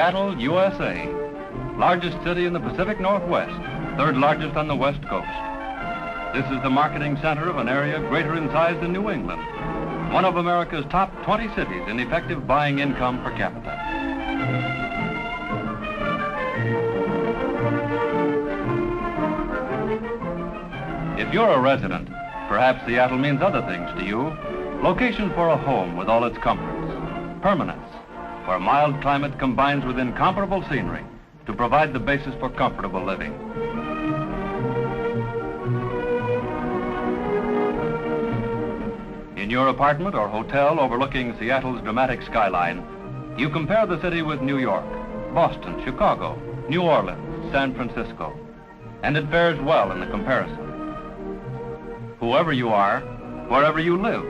Seattle, USA. Largest city in the Pacific Northwest, third largest on the West Coast. This is the marketing center of an area greater in size than New England, one of America's top 20 cities in effective buying income per capita. If you're a resident, perhaps Seattle means other things to you. Location for a home with all its comforts. Permanence, where mild climate combines with incomparable scenery to provide the basis for comfortable living. In your apartment or hotel overlooking Seattle's dramatic skyline, you compare the city with New York, Boston, Chicago, New Orleans, San Francisco, and it fares well in the comparison. Whoever you are, wherever you live,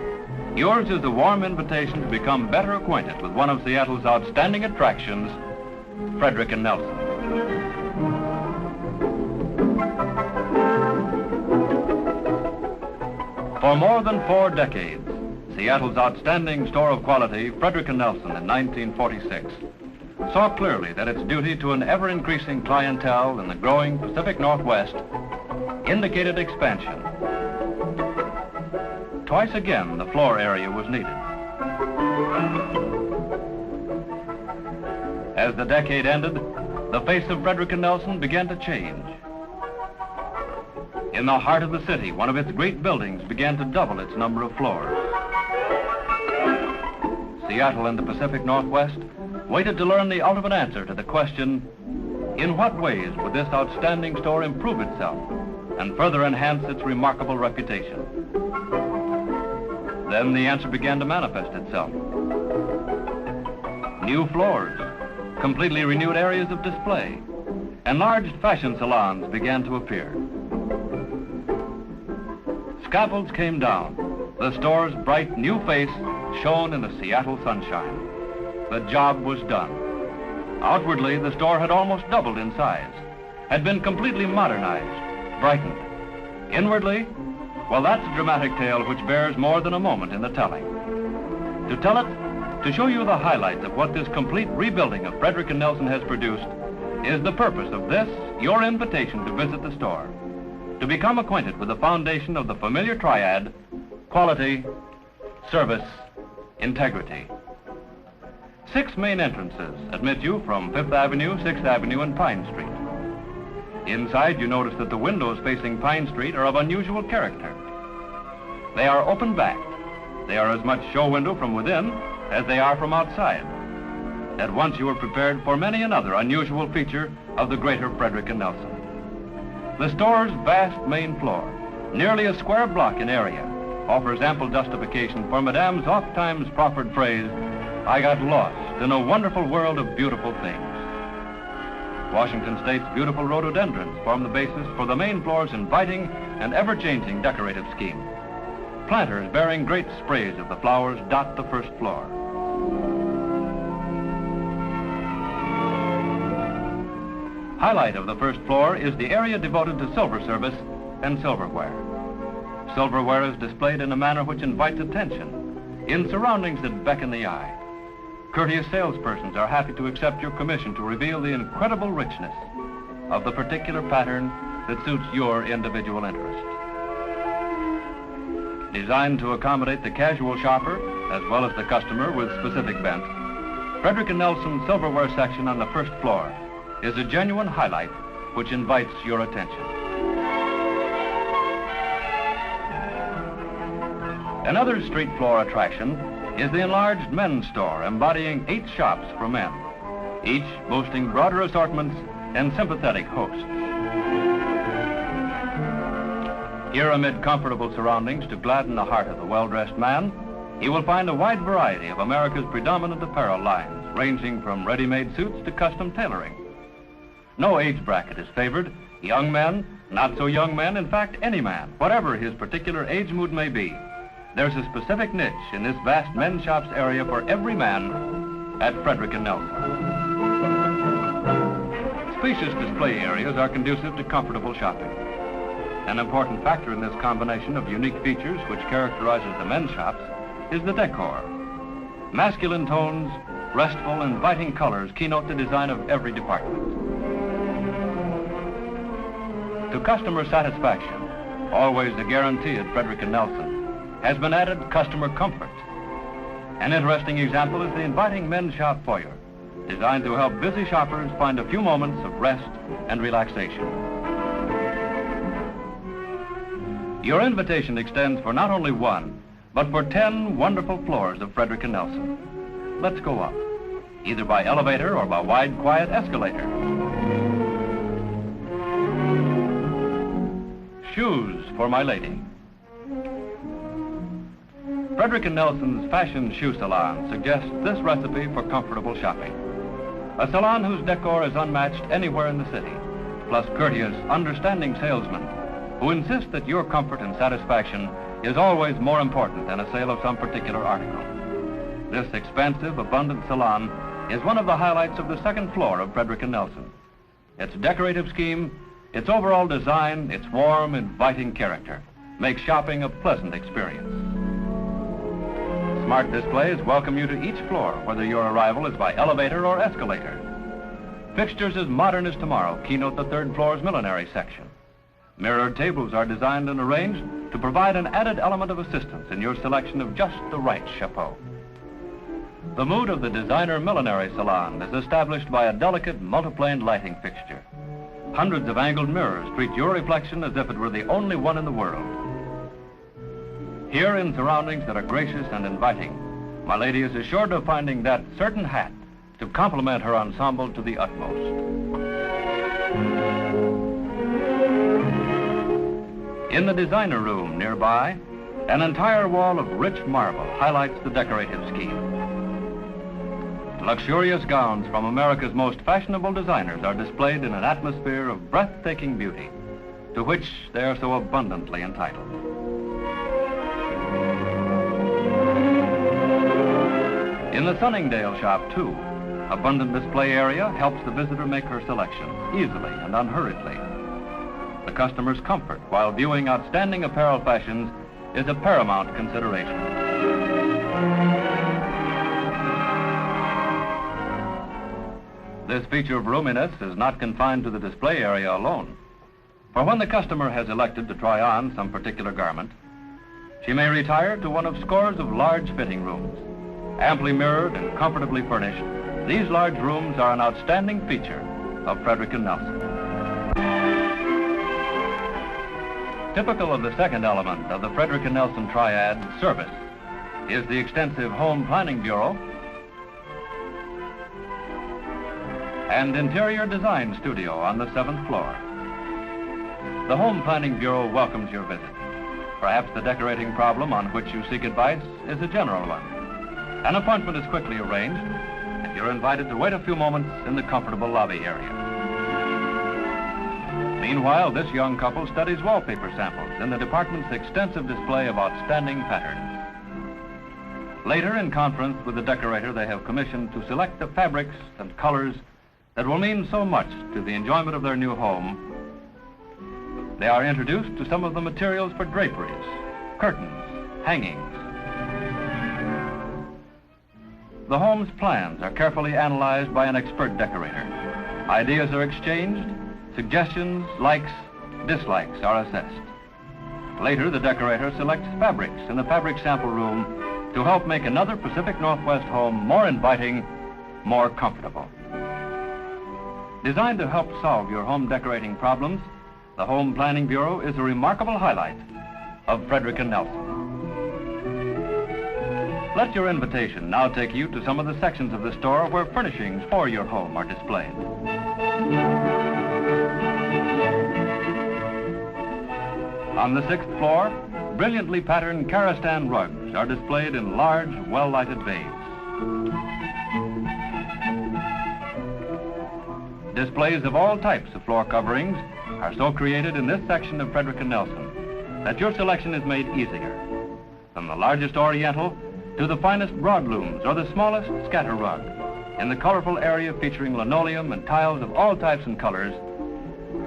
yours is a warm invitation to become better acquainted with one of Seattle's outstanding attractions, Frederick and Nelson. For more than 4 decades, Seattle's outstanding store of quality, Frederick and Nelson in 1946, saw clearly that its duty to an ever-increasing clientele in the growing Pacific Northwest indicated expansion. Twice again, the floor area was needed. As the decade ended, the face of Frederick and Nelson began to change. In the heart of the city, one of its great buildings began to double its number of floors. Seattle and the Pacific Northwest waited to learn the ultimate answer to the question, in what ways would this outstanding store improve itself and further enhance its remarkable reputation? Then the answer began to manifest itself. New floors, completely renewed areas of display, enlarged fashion salons began to appear. Scaffolds came down. The store's bright new face shone in the Seattle sunshine. The job was done. Outwardly, the store had almost doubled in size, had been completely modernized, brightened. Inwardly, well, that's a dramatic tale which bears more than a moment in the telling. To tell it, to show you the highlights of what this complete rebuilding of Frederick and Nelson has produced, is the purpose of this, your invitation to visit the store, to become acquainted with the foundation of the familiar triad, quality, service, integrity. 6 main entrances admit you from 5th Avenue, 6th Avenue, and Pine Street. Inside, you notice that the windows facing Pine Street are of unusual character. They are open-backed. They are as much show window from within as they are from outside. At once you are prepared for many another unusual feature of the greater Frederick and Nelson. The store's vast main floor, nearly a square block in area, offers ample justification for Madame's oft-times proffered phrase, "I got lost in a wonderful world of beautiful things." Washington State's beautiful rhododendrons form the basis for the main floor's inviting and ever-changing decorative scheme. Planters bearing great sprays of the flowers dot the first floor. Highlight of the first floor is the area devoted to silver service and silverware. Silverware is displayed in a manner which invites attention, in surroundings that beckon the eye. Courteous salespersons are happy to accept your commission to reveal the incredible richness of the particular pattern that suits your individual interest. Designed to accommodate the casual shopper as well as the customer with specific bent, Frederick and Nelson's silverware section on the first floor is a genuine highlight which invites your attention. Another street floor attraction is the enlarged men's store embodying 8 shops for men, each boasting broader assortments and sympathetic hosts. Here, amid comfortable surroundings to gladden the heart of the well-dressed man, he will find a wide variety of America's predominant apparel lines, ranging from ready-made suits to custom tailoring. No age bracket is favored. Young men, not so young men, in fact, any man, whatever his particular age mood may be. There's a specific niche in this vast men's shops area for every man at Frederick and Nelson. Spacious display areas are conducive to comfortable shopping. An important factor in this combination of unique features which characterizes the men's shops is the decor. Masculine tones Restful, inviting colors keynote the design of every department. To customer satisfaction, always the guarantee at Frederick and Nelson, has been added customer comfort. An interesting example is the inviting men's shop foyer, designed to help busy shoppers find a few moments of rest and relaxation. Your invitation extends for not only one, but for 10 wonderful floors of Frederick and Nelson. Let's go up, either by elevator or by wide, quiet escalator. Shoes for my lady. Frederick and Nelson's Fashion Shoe Salon suggests this recipe for comfortable shopping. A salon whose decor is unmatched anywhere in the city, plus courteous, understanding salesmen who insist that your comfort and satisfaction is always more important than a sale of some particular article. This expansive, abundant salon is one of the highlights of the second floor of Frederick and Nelson. Its decorative scheme, its overall design, its warm, inviting character makes shopping a pleasant experience. Smart displays welcome you to each floor, whether your arrival is by elevator or escalator. Fixtures as modern as tomorrow keynote the third floor's millinery section. Mirrored tables are designed and arranged to provide an added element of assistance in your selection of just the right chapeau. The mood of the designer millinery salon is established by a delicate multiplaned lighting fixture. Hundreds of angled mirrors treat your reflection as if it were the only one in the world. Here, in surroundings that are gracious and inviting, my lady is assured of finding that certain hat to complement her ensemble to the utmost. In the designer room nearby, an entire wall of rich marble highlights the decorative scheme. Luxurious gowns from America's most fashionable designers are displayed in an atmosphere of breathtaking beauty, to which they are so abundantly entitled. In the Sunningdale shop, too, abundant display area helps the visitor make her selections easily and unhurriedly. The customer's comfort while viewing outstanding apparel fashions is a paramount consideration. This feature of roominess is not confined to the display area alone. For when the customer has elected to try on some particular garment, she may retire to one of scores of large fitting rooms. Amply mirrored and comfortably furnished, these large rooms are an outstanding feature of Frederick and Nelson. Typical of the second element of the Frederick and Nelson triad, service, is the extensive Home Planning Bureau and Interior Design Studio on the 7th floor. The Home Planning Bureau welcomes your visit. Perhaps the decorating problem on which you seek advice is a general one. An appointment is quickly arranged, and you're invited to wait a few moments in the comfortable lobby area. Meanwhile, this young couple studies wallpaper samples in the department's extensive display of outstanding patterns. Later, in conference with the decorator, they have commissioned to select the fabrics and colors that will mean so much to the enjoyment of their new home. They are introduced to some of the materials for draperies, curtains, hangings. The home's plans are carefully analyzed by an expert decorator. Ideas are exchanged, suggestions, likes, dislikes are assessed. Later, the decorator selects fabrics in the fabric sample room to help make another Pacific Northwest home more inviting, more comfortable. Designed to help solve your home decorating problems, the Home Planning Bureau is a remarkable highlight of Frederick and Nelson. Let your invitation now take you to some of the sections of the store where furnishings for your home are displayed. On the 6th floor, brilliantly patterned Karastan rugs are displayed in large, well-lighted bays. Displays of all types of floor coverings are so created in this section of Frederick and Nelson that your selection is made easier. From the largest oriental to the finest broadlooms or the smallest scatter rug, in the colorful area featuring linoleum and tiles of all types and colors,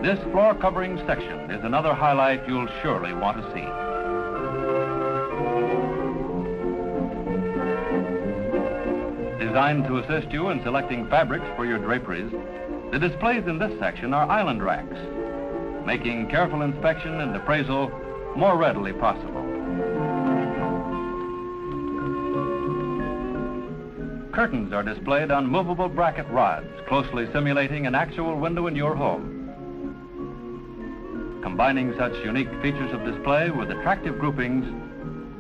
this floor covering section is another highlight you'll surely want to see. Designed to assist you in selecting fabrics for your draperies, the displays in this section are island racks, making careful inspection and appraisal more readily possible. Curtains are displayed on movable bracket rods, closely simulating an actual window in your home. Combining such unique features of display with attractive groupings,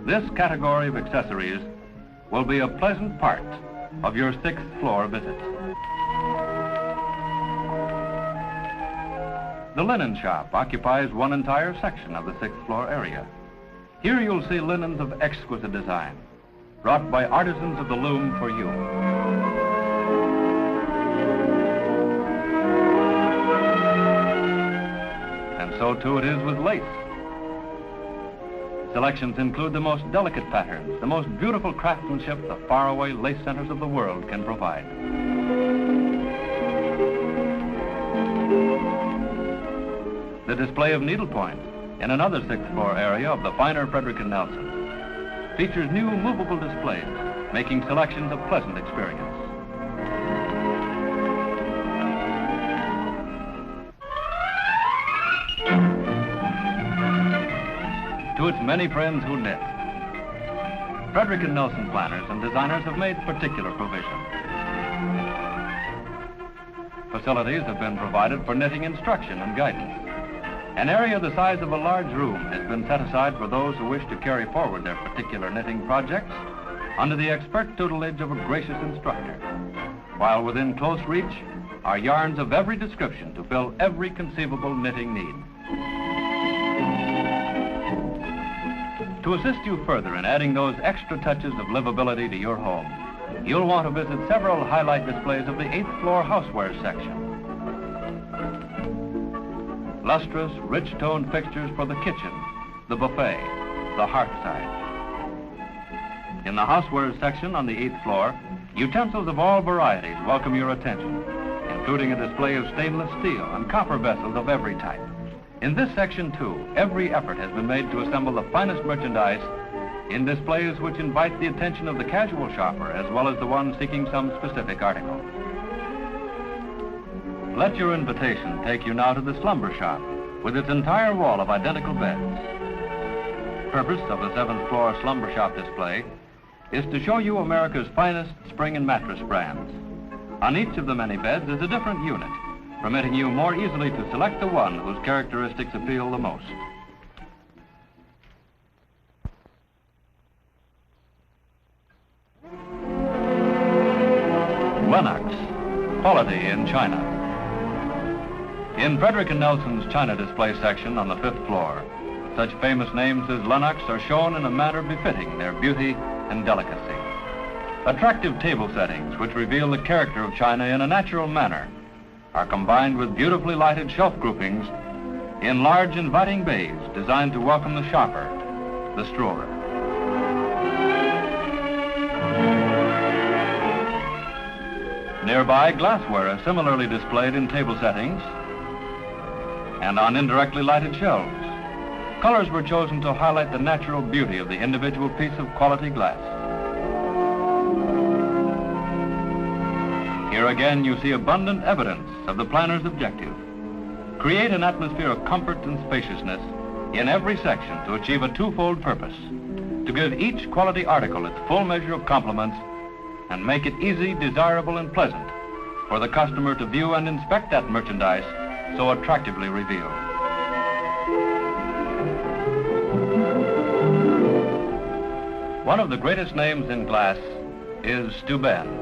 this category of accessories will be a pleasant part of your 6th floor visit. The linen shop occupies one entire section of the 6th floor area. Here you'll see linens of exquisite design, wrought by artisans of the loom for you. And so too it is with lace. Selections include the most delicate patterns, the most beautiful craftsmanship the faraway lace centers of the world can provide. The display of needlepoint in another 6th floor area of the finer Frederick and Nelson features new movable displays, making selections a pleasant experience. To its many friends who knit, Frederick and Nelson planners and designers have made particular provision. Facilities have been provided for knitting instruction and guidance. An area the size of a large room has been set aside for those who wish to carry forward their particular knitting projects under the expert tutelage of a gracious instructor, while within close reach are yarns of every description to fill every conceivable knitting need. To assist you further in adding those extra touches of livability to your home, you'll want to visit several highlight displays of the 8th floor houseware section. Lustrous, rich-toned fixtures for the kitchen, the buffet, the hearthside. In the houseware section on the 8th floor, utensils of all varieties welcome your attention, including a display of stainless steel and copper vessels of every type. In this section, too, every effort has been made to assemble the finest merchandise in displays which invite the attention of the casual shopper as well as the one seeking some specific article. Let your invitation take you now to the slumber shop with its entire wall of identical beds. The purpose of the 7th floor slumber shop display is to show you America's finest spring and mattress brands. On each of the many beds is a different unit, permitting you more easily to select the one whose characteristics appeal the most. Lennox, quality in China. In Frederick and Nelson's China display section on the 5th floor, such famous names as Lennox are shown in a manner befitting their beauty and delicacy. Attractive table settings which reveal the character of China in a natural manner are combined with beautifully lighted shelf groupings in large inviting bays designed to welcome the shopper, the stroller. Nearby, glassware is similarly displayed in table settings and on indirectly lighted shelves. Colors were chosen to highlight the natural beauty of the individual piece of quality glass. Here again you see abundant evidence of the planner's objective. Create an atmosphere of comfort and spaciousness in every section to achieve a twofold purpose: to give each quality article its full measure of compliments and make it easy, desirable, and pleasant for the customer to view and inspect that merchandise so attractively revealed. One of the greatest names in glass is Steuben.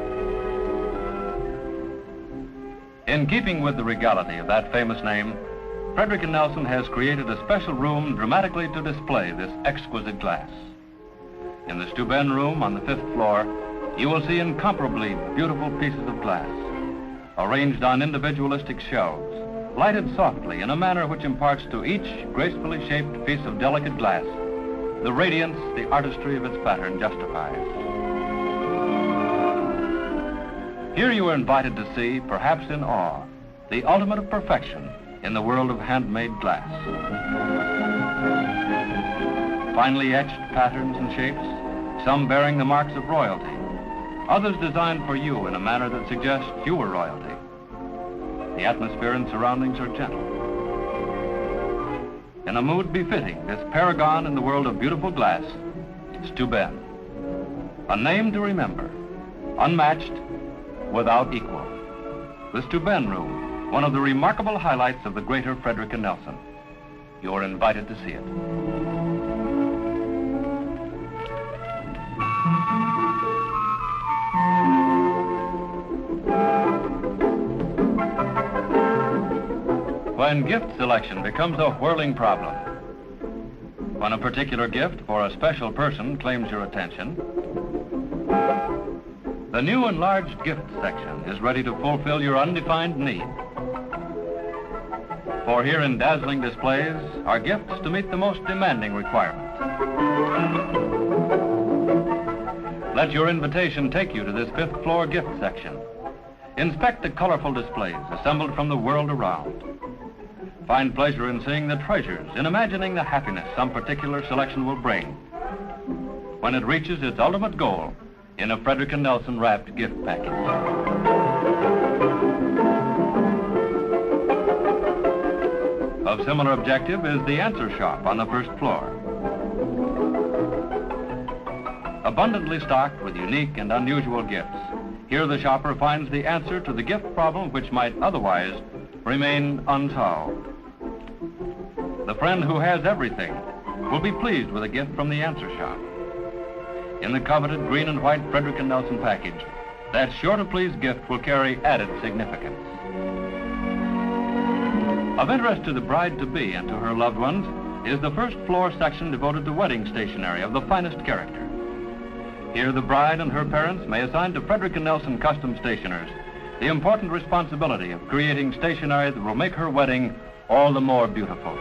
In keeping with the regality of that famous name, Frederick and Nelson has created a special room dramatically to display this exquisite glass. In the Steuben room on the 5th floor, you will see incomparably beautiful pieces of glass, arranged on individualistic shelves, lighted softly in a manner which imparts to each gracefully shaped piece of delicate glass the radiance the artistry of its pattern justifies. Here you are invited to see, perhaps in awe, the ultimate of perfection in the world of handmade glass. Finely etched patterns and shapes, some bearing the marks of royalty, others designed for you in a manner that suggests you are royalty. The atmosphere and surroundings are gentle. In a mood befitting this paragon in the world of beautiful glass, Steuben. A name to remember, unmatched, without equal. The Steuben Room, one of the remarkable highlights of the greater Frederick and Nelson. You are invited to see it. When gift selection becomes a whirling problem, when a particular gift for a special person claims your attention, the new enlarged gift section is ready to fulfill your undefined need. For here in dazzling displays are gifts to meet the most demanding requirements. Let your invitation take you to this 5th floor gift section. Inspect the colorful displays assembled from the world around. Find pleasure in seeing the treasures, in imagining the happiness some particular selection will bring when it reaches its ultimate goal in a Frederick and Nelson wrapped gift package. Of similar objective is the answer shop on the 1st floor. Abundantly stocked with unique and unusual gifts, here the shopper finds the answer to the gift problem which might otherwise remain unsolved. The friend who has everything will be pleased with a gift from the answer shop. In the coveted green and white Frederick and Nelson package, that sure-to-please gift will carry added significance. Of interest to the bride-to-be and to her loved ones is the 1st floor section devoted to wedding stationery of the finest character. Here the bride and her parents may assign to Frederick and Nelson custom stationers the important responsibility of creating stationery that will make her wedding all the more beautiful.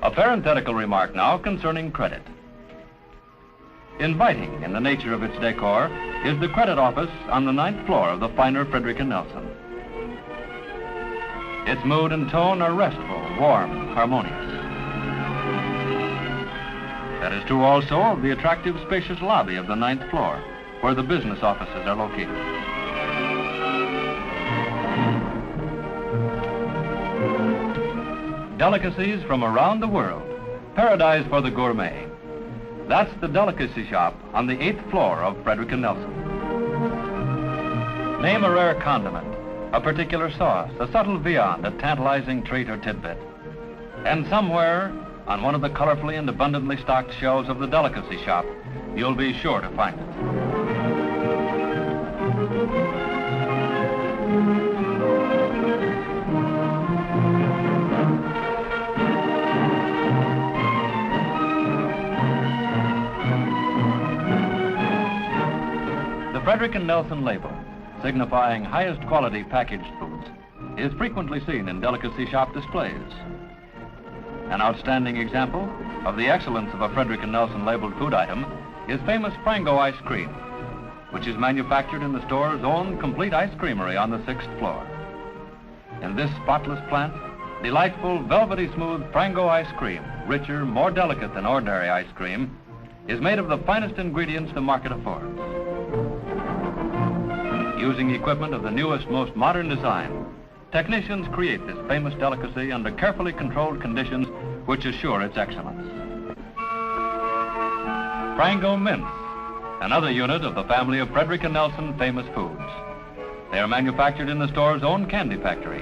A parenthetical remark now concerning credit. Inviting in the nature of its decor is the credit office on the 9th floor of the finer Frederick and Nelson. Its mood and tone are restful, warm, harmonious. That is true also of the attractive, spacious lobby of the 9th floor, where the business offices are located. Delicacies from around the world, paradise for the gourmet. That's the delicacy shop on the 8th floor of Frederick and Nelson. Name a rare condiment, a particular sauce, a subtle viand, a tantalizing treat or tidbit. And somewhere on one of the colorfully and abundantly stocked shelves of the delicacy shop, you'll be sure to find it. The Frederick and Nelson label, signifying highest quality packaged foods, is frequently seen in delicacy shop displays. An outstanding example of the excellence of a Frederick and Nelson labeled food item is famous Frango ice cream, which is manufactured in the store's own complete ice creamery on the 6th floor. In this spotless plant, delightful, velvety smooth Frango ice cream, richer, more delicate than ordinary ice cream, is made of the finest ingredients the market affords. Using equipment of the newest, most modern design, technicians create this famous delicacy under carefully controlled conditions which assure its excellence. Frango Mints, another unit of the family of Frederick and Nelson famous foods. They are manufactured in the store's own candy factory.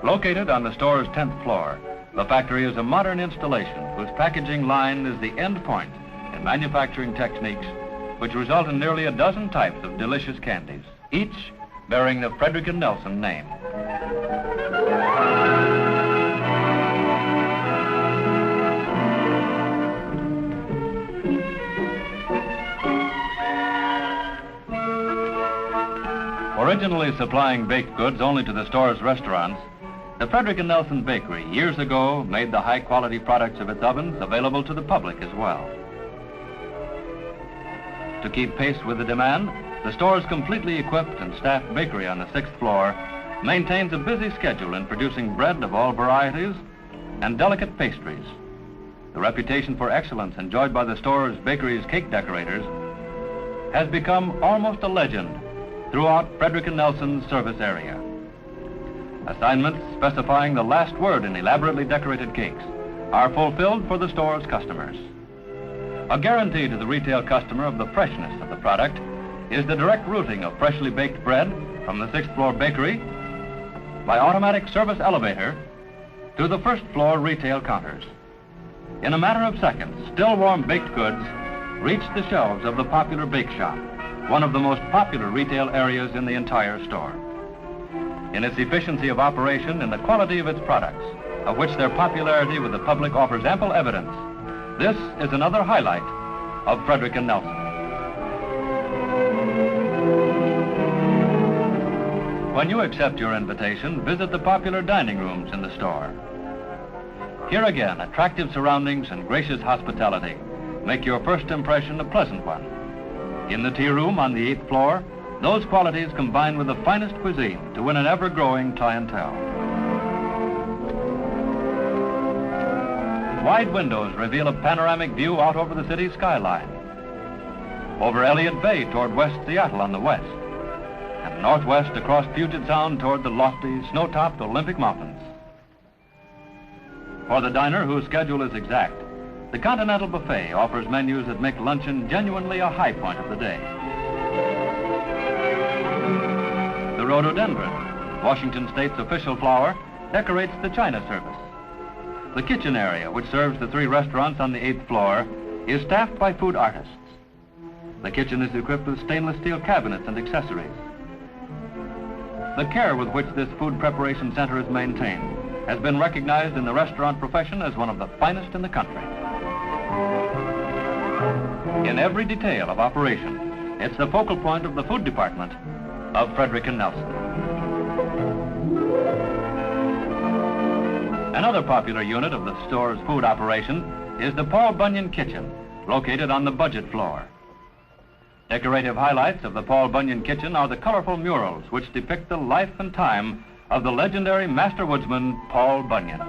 Located on the store's 10th floor, the factory is a modern installation whose packaging line is the end point in manufacturing techniques which result in nearly a dozen types of delicious candies, each bearing the Frederick and Nelson name. Originally supplying baked goods only to the store's restaurants, the Frederick and Nelson Bakery years ago made the high-quality products of its ovens available to the public as well. To keep pace with the demand, the store's completely equipped and staffed bakery on the 6th floor maintains a busy schedule in producing bread of all varieties and delicate pastries. The reputation for excellence enjoyed by the store's bakery's cake decorators has become almost a legend throughout Frederick and Nelson's service area. Assignments specifying the last word in elaborately decorated cakes are fulfilled for the store's customers. A guarantee to the retail customer of the freshness of the product is the direct routing of freshly baked bread from the 6th floor bakery by automatic service elevator to the 1st floor retail counters. In a matter of seconds, still warm baked goods reach the shelves of the popular bake shop, one of the most popular retail areas in the entire store. In its efficiency of operation and the quality of its products, of which their popularity with the public offers ample evidence, this is another highlight of Frederick and Nelson. When you accept your invitation, visit the popular dining rooms in the store. Here again, attractive surroundings and gracious hospitality make your first impression a pleasant one. In the tea room on the 8th floor, those qualities combine with the finest cuisine to win an ever-growing clientele. Wide windows reveal a panoramic view out over the city's skyline, over Elliott Bay toward West Seattle on the west, and northwest across Puget Sound toward the lofty, snow-topped Olympic Mountains. For the diner whose schedule is exact, the Continental Buffet offers menus that make luncheon genuinely a high point of the day. The rhododendron, Washington State's official flower, decorates the China service. The kitchen area, which serves the 3 restaurants on the 8th floor, is staffed by food artists. The kitchen is equipped with stainless steel cabinets and accessories. The care with which this food preparation center is maintained has been recognized in the restaurant profession as one of the finest in the country. In every detail of operation, it's the focal point of the food department of Frederick and Nelson. Another popular unit of the store's food operation is the Paul Bunyan Kitchen, located on the budget floor. Decorative highlights of the Paul Bunyan Kitchen are the colorful murals which depict the life and time of the legendary master woodsman Paul Bunyan.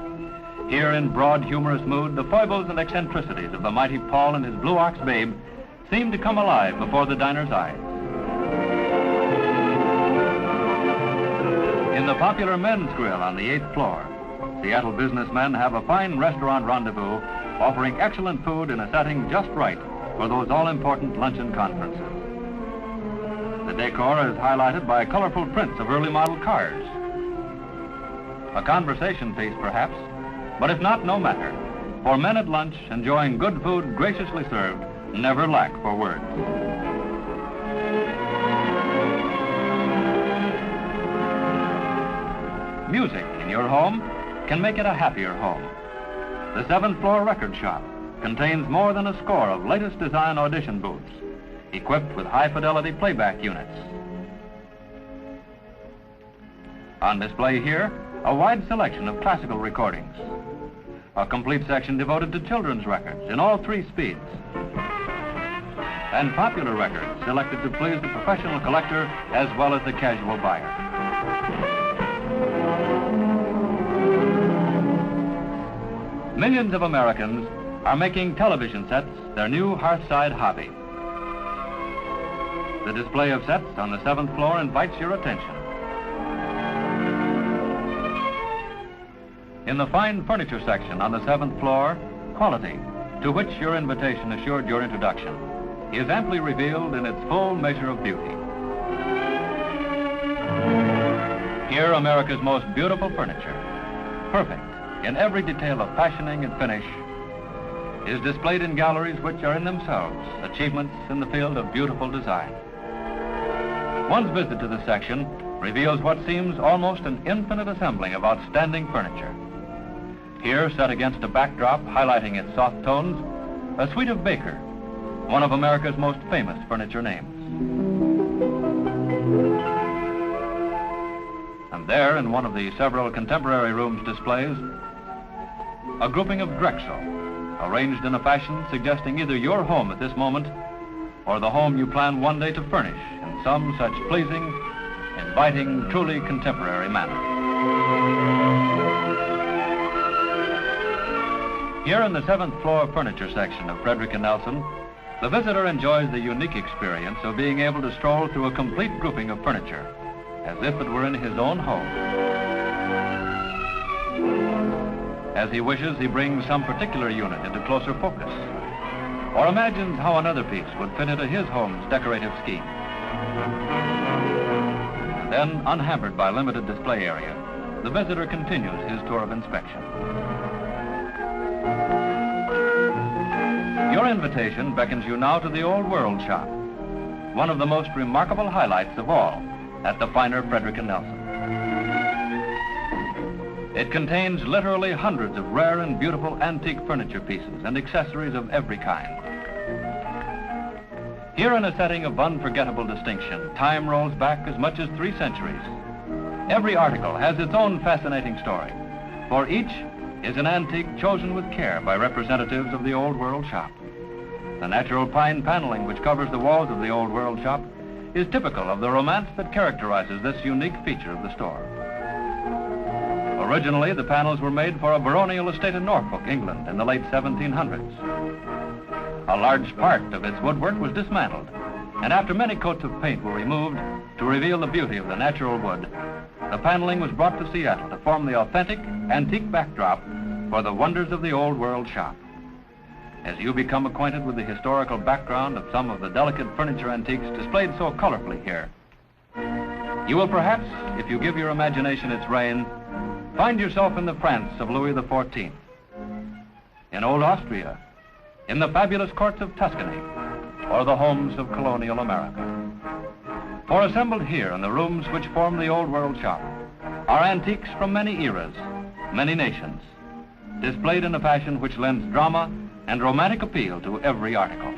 Here in broad, humorous mood, the foibles and eccentricities of the mighty Paul and his blue ox babe seem to come alive before the diner's eyes. In the popular men's grill on the 8th floor, Seattle businessmen have a fine restaurant rendezvous offering excellent food in a setting just right for those all-important luncheon conferences. The decor is highlighted by colorful prints of early model cars. A conversation piece, perhaps, but if not, no matter. For men at lunch enjoying good food graciously served never lack for words. Music in your home can make it a happier home. The 7th floor record shop contains more than a score of latest design audition booths, equipped with high-fidelity playback units. On display here, a wide selection of classical recordings, a complete section devoted to children's records in all 3 speeds, and popular records selected to please the professional collector as well as the casual buyer. Millions of Americans are making television sets their new hearthside hobby. The display of sets on the 7th floor invites your attention. In the fine furniture section on the 7th floor, quality, to which your invitation assured your introduction, is amply revealed in its full measure of beauty. Here, America's most beautiful furniture, perfect in every detail of fashioning and finish, is displayed in galleries which are in themselves achievements in the field of beautiful design. One's visit to this section reveals what seems almost an infinite assembling of outstanding furniture. Here, set against a backdrop highlighting its soft tones, a suite of Baker, one of America's most famous furniture names. And there, in one of the several contemporary rooms displays, a grouping of Drexel, arranged in a fashion suggesting either your home at this moment or the home you plan one day to furnish in some such pleasing inviting, truly contemporary manner. Here in the 7th floor furniture section of Frederick and Nelson, the visitor enjoys the unique experience of being able to stroll through a complete grouping of furniture, as if it were in his own home. As he wishes, he brings some particular unit into closer focus, or imagines how another piece would fit into his home's decorative scheme. And then, unhampered by limited display area, the visitor continues his tour of inspection. Your invitation beckons you now to the Old World shop, one of the most remarkable highlights of all at the finer Frederick and Nelson. It contains literally hundreds of rare and beautiful antique furniture pieces and accessories of every kind. Here in a setting of unforgettable distinction, time rolls back as much as 3 centuries. Every article has its own fascinating story, for each is an antique chosen with care by representatives of the Old World shop. The natural pine paneling which covers the walls of the Old World shop is typical of the romance that characterizes this unique feature of the store. Originally, the panels were made for a baronial estate in Norfolk, England, in the late 1700s. A large part of its woodwork was dismantled, and after many coats of paint were removed to reveal the beauty of the natural wood, the paneling was brought to Seattle to form the authentic, antique backdrop for the wonders of the Old World shop. As you become acquainted with the historical background of some of the delicate furniture antiques displayed so colorfully here, you will perhaps, if you give your imagination its rein, find yourself in the France of Louis XIV, in old Austria, in the fabulous courts of Tuscany, or the homes of colonial America. For assembled here in the rooms which form the Old World shop are antiques from many eras, many nations, displayed in a fashion which lends drama and romantic appeal to every article.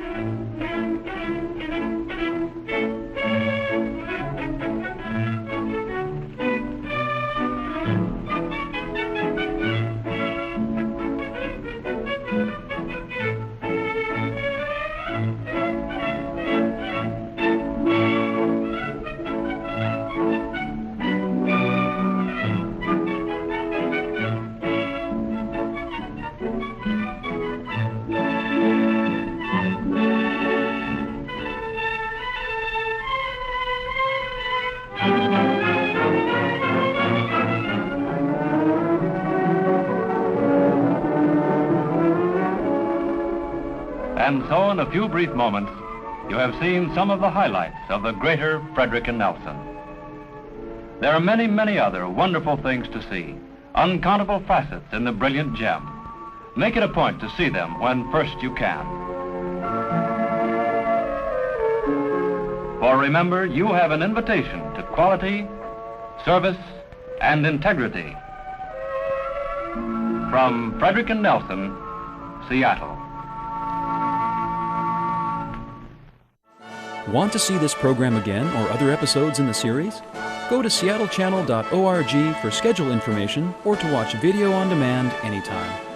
And so, in a few brief moments, you have seen some of the highlights of the greater Frederick and Nelson. There are many, many other wonderful things to see, uncountable facets in the brilliant gem. Make it a point to see them when first you can. For remember, you have an invitation to quality, service, and integrity. From Frederick and Nelson, Seattle. Want to see this program again or other episodes in the series? Go to seattlechannel.org for schedule information or to watch video on demand anytime.